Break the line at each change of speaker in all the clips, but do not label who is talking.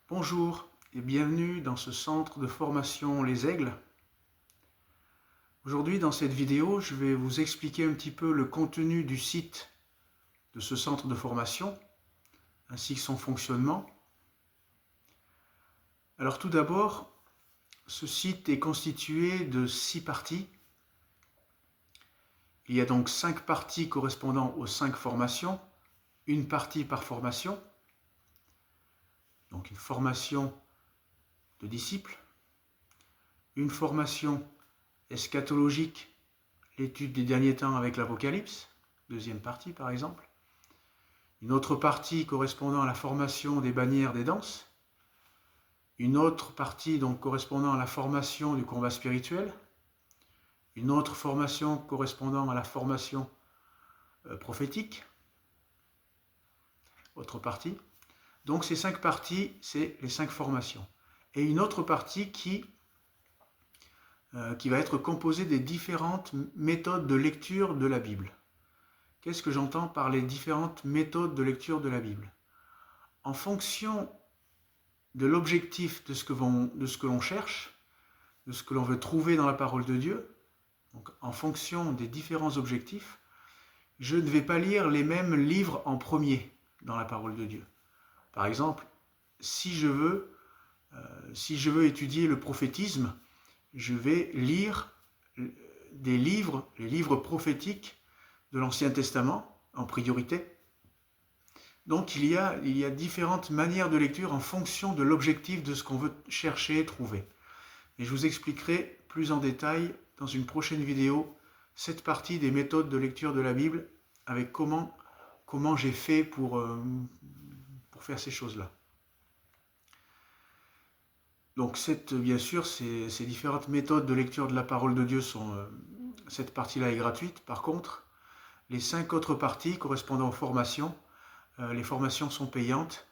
Bonjour et bienvenue dans ce centre de formation Les Aigles. Aujourd'hui, dans cette vidéo, je vais vous expliquer un petit peu le contenu du site de ce centre de formation, ainsi que son fonctionnement. Alors tout d'abord, ce site est constitué de 6 parties. Il y a donc 5 parties correspondant aux 5 formations, une partie par formation, donc une formation de disciples, une formation eschatologique, l'étude des derniers temps avec l'Apocalypse, deuxième partie par exemple, une autre partie correspondant à la formation des bannières des danses, une autre partie donc correspondant à la formation du combat spirituel, une autre formation correspondant à la formation prophétique, autre partie. Donc ces 5 parties, c'est les 5 formations. Et une autre partie qui va être composée des différentes méthodes de lecture de la Bible. Qu'est-ce que j'entends par les différentes méthodes de lecture de la Bible? En fonction de l'objectif de ce que l'on cherche, de ce que l'on veut trouver dans la parole de Dieu, donc en fonction des différents objectifs, je ne vais pas lire les mêmes livres en premier dans la parole de Dieu. Par exemple, si je veux étudier le prophétisme, je vais lire les livres prophétiques de l'Ancien Testament en priorité. Donc il y a différentes manières de lecture en fonction de l'objectif de ce qu'on veut chercher et trouver. Et je vous expliquerai plus en détail dans une prochaine vidéo cette partie des méthodes de lecture de la Bible avec comment j'ai fait pour faire ces choses-là. Donc bien sûr, ces différentes méthodes de lecture de la parole de Dieu cette partie-là est gratuite. Par contre, les 5 autres parties correspondant aux formations, les formations sont payantes.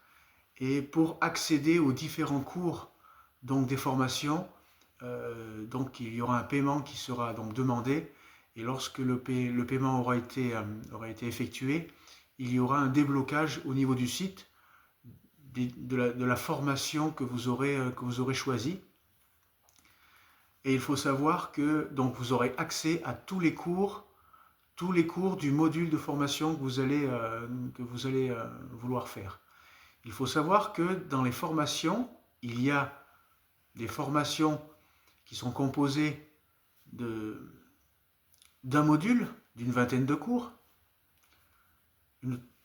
Et pour accéder aux différents cours donc des formations, donc il y aura un paiement qui sera donc demandé. Et lorsque le paiement aura été effectué, il y aura un déblocage au niveau du site de la formation que vous aurez choisie. Et il faut savoir que donc vous aurez accès à tous les cours du module de formation que vous allez vouloir faire. Il faut savoir que dans les formations, il y a des formations qui sont composées d'un module, d'une vingtaine de cours,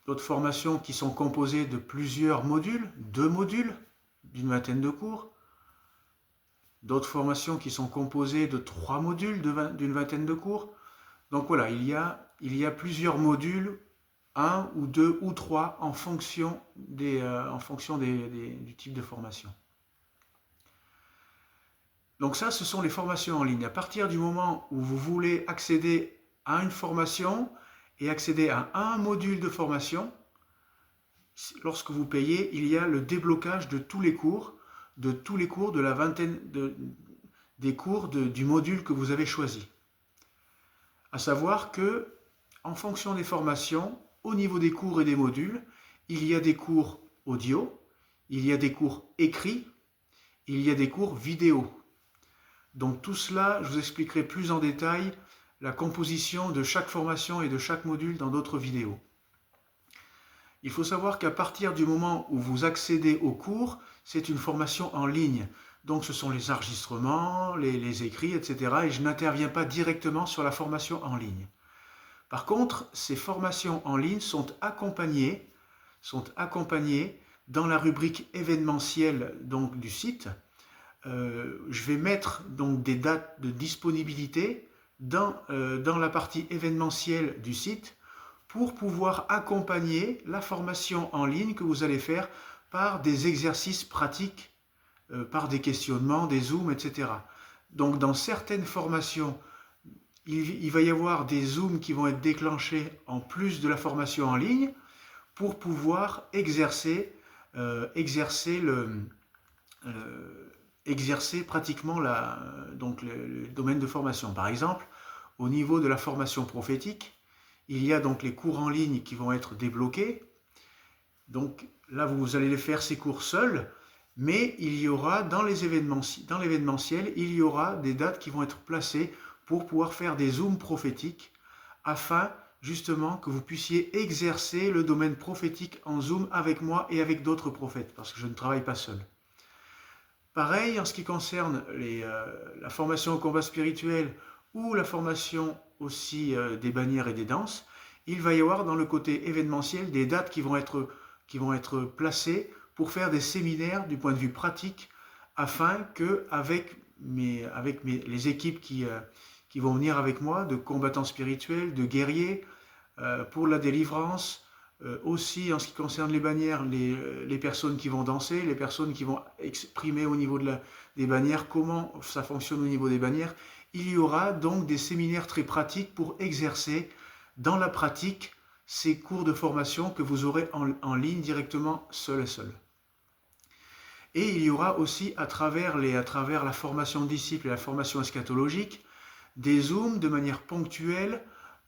d'autres formations qui sont composées de plusieurs modules, 2 modules, d'une vingtaine de cours, d'autres formations qui sont composées de 3 modules d'une vingtaine de cours. Donc voilà, il y a plusieurs modules, 1 ou 2 ou 3 en fonction du type de formation. Donc ça, ce sont les formations en ligne. À partir du moment où vous voulez accéder à une formation et accéder à un module de formation, lorsque vous payez, il y a le déblocage de tous les cours de la vingtaine des cours du module que vous avez choisi. À savoir que, en fonction des formations, au niveau des cours et des modules, il y a des cours audio, il y a des cours écrits, il y a des cours vidéo. Donc tout cela, je vous expliquerai plus en détail la composition de chaque formation et de chaque module dans d'autres vidéos. Il faut savoir qu'à partir du moment où vous accédez aux cours, c'est une formation en ligne. Donc ce sont les enregistrements, les écrits, etc. Et je n'interviens pas directement sur la formation en ligne. Par contre, ces formations en ligne sont accompagnées dans la rubrique événementielle donc, du site. Je vais mettre donc des dates de disponibilité dans la partie événementielle du site pour pouvoir accompagner la formation en ligne que vous allez faire par des exercices pratiques, par des questionnements, des zooms, etc. Donc dans certaines formations, il va y avoir des zooms qui vont être déclenchés en plus de la formation en ligne pour pouvoir exercer pratiquement le domaine de formation. Par exemple, au niveau de la formation prophétique, il y a donc les cours en ligne qui vont être débloqués. Donc là, vous allez faire ces cours seuls Mais il y aura dans l'événementiel, il y aura des dates qui vont être placées pour pouvoir faire des zooms prophétiques afin justement que vous puissiez exercer le domaine prophétique en Zoom avec moi et avec d'autres prophètes, parce que je ne travaille pas seul. Pareil en ce qui concerne la formation au combat spirituel ou la formation aussi des bannières et des danses, il va y avoir dans le côté événementiel des dates qui vont être placées pour faire des séminaires du point de vue pratique afin que avec les équipes qui vont venir avec moi, de combattants spirituels, de guerriers, pour la délivrance, aussi en ce qui concerne les bannières, les personnes qui vont danser, les personnes qui vont exprimer au niveau des bannières, comment ça fonctionne au niveau des bannières. Il y aura donc des séminaires très pratiques pour exercer dans la pratique ces cours de formation que vous aurez en ligne directement seul et seul. Et il y aura aussi à travers la formation disciple et la formation eschatologique, des zooms de manière ponctuelle,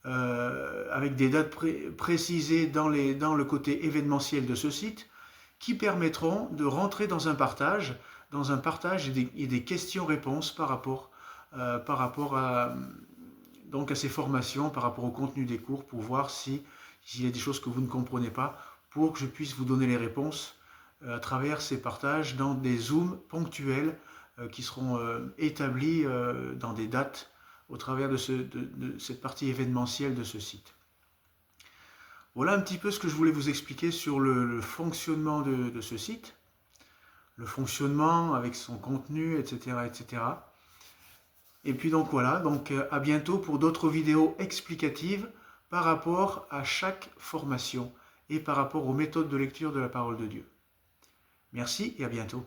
avec des dates précisées dans le côté événementiel de ce site, qui permettront de rentrer dans un partage et des questions-réponses par rapport à ces formations, par rapport au contenu des cours, pour voir s'il y a des choses que vous ne comprenez pas, pour que je puisse vous donner les réponses à travers ces partages dans des zooms ponctuels qui seront établis dans des dates au travers de cette partie événementielle de ce site. Voilà un petit peu ce que je voulais vous expliquer sur le fonctionnement de ce site, le fonctionnement avec son contenu, etc., etc. Et puis donc voilà, donc à bientôt pour d'autres vidéos explicatives par rapport à chaque formation et par rapport aux méthodes de lecture de la parole de Dieu. Merci et à bientôt.